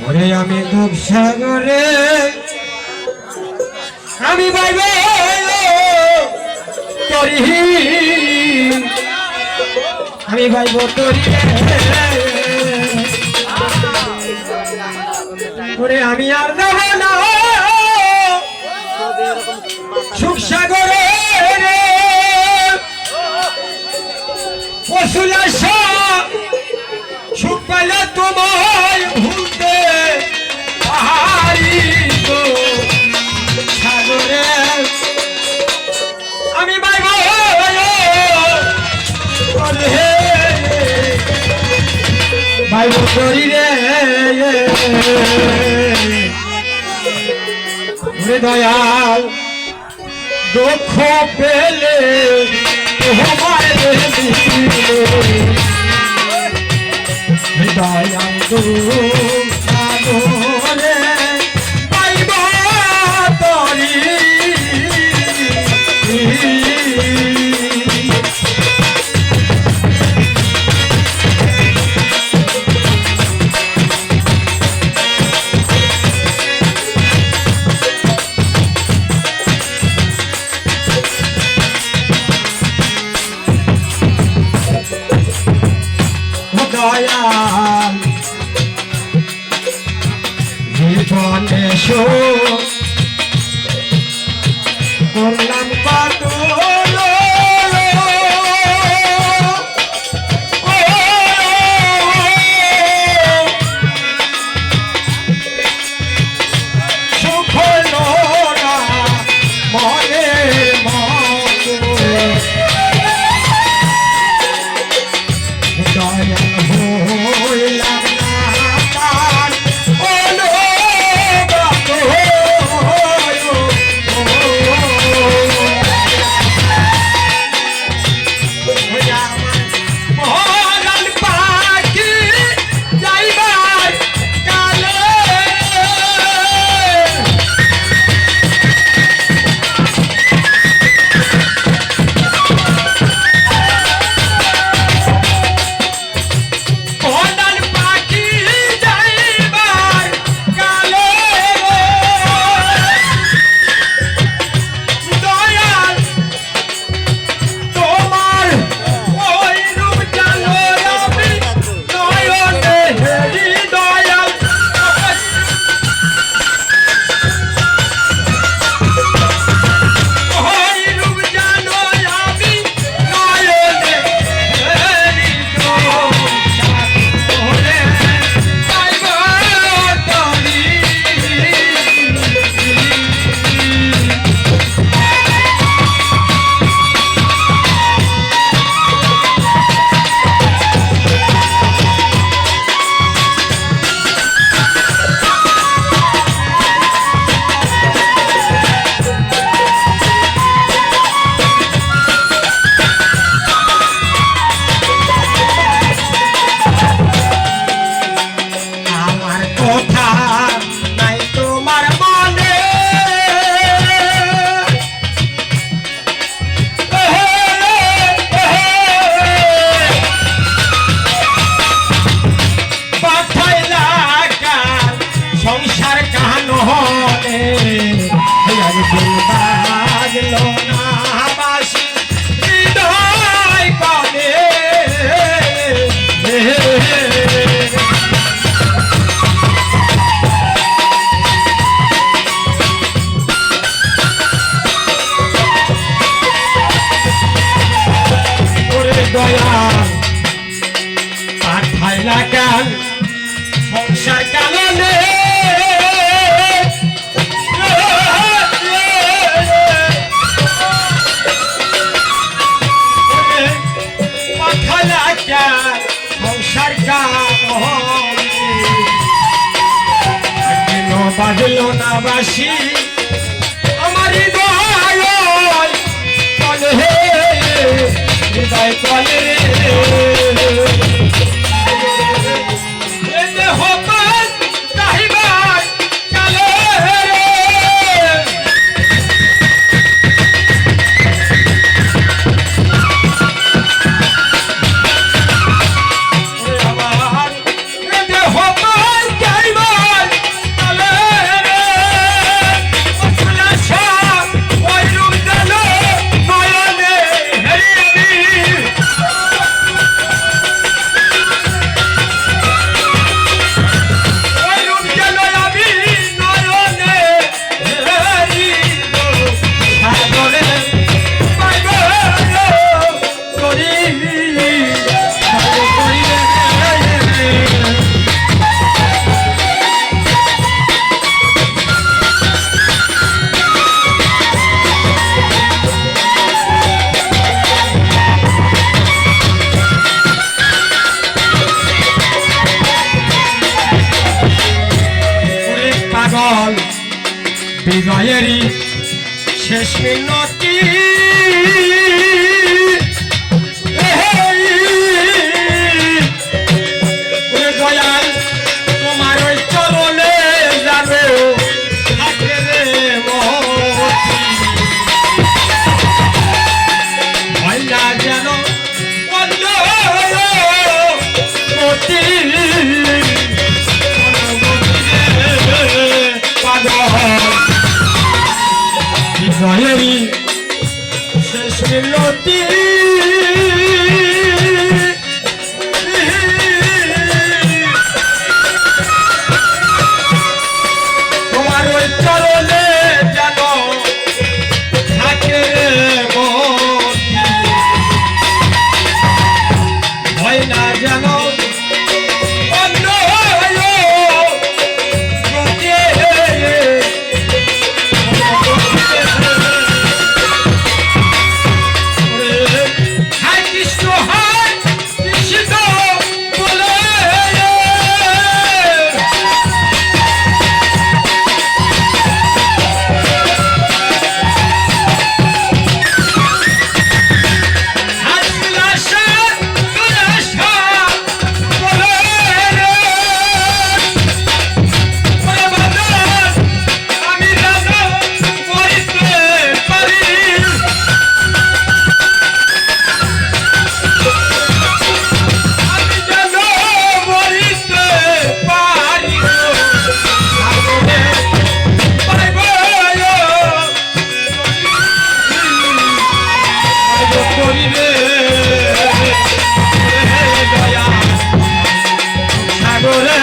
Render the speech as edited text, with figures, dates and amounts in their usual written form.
ওরে আমি দুঃখ সাগরে আমি বাইবে তরি আমি বাইব তরি ওরে আমি আর যাব না সুখ সাগরে পশুলাশা সুখ পেলে তোমায় ভুলতে পাহাড়ি গো সাগরে আমি বাইব বাইব করি রে দয়াল দুঃখ পেলে তোমায় দয়াল সাগরে পাইব তরি দয়াল জীবনে করলাম পাগল সুখ হলো না মনের মতো দয়াল হইলাম না তার অনুগত মহারান পাখি যাইবার কালে বাজলো না বাসি হৃদয় কনে দয়াল পাঠাইলা কাল সংসার কালনে সংসার বাজলো না বাসি আমার হৃদয় কলে হৃদয় কলে আমার পাগল বিজয়েরই শেষ মিনতি দয়াল তোমার ওই চরণে যাবে থাকে রে মতি হয় না যেন অন্য মতি বিজয়েরই শেষ মিনতি তোমার ওই চরণে যেন থাকে মতি হয় না যেন অন্য সাগরে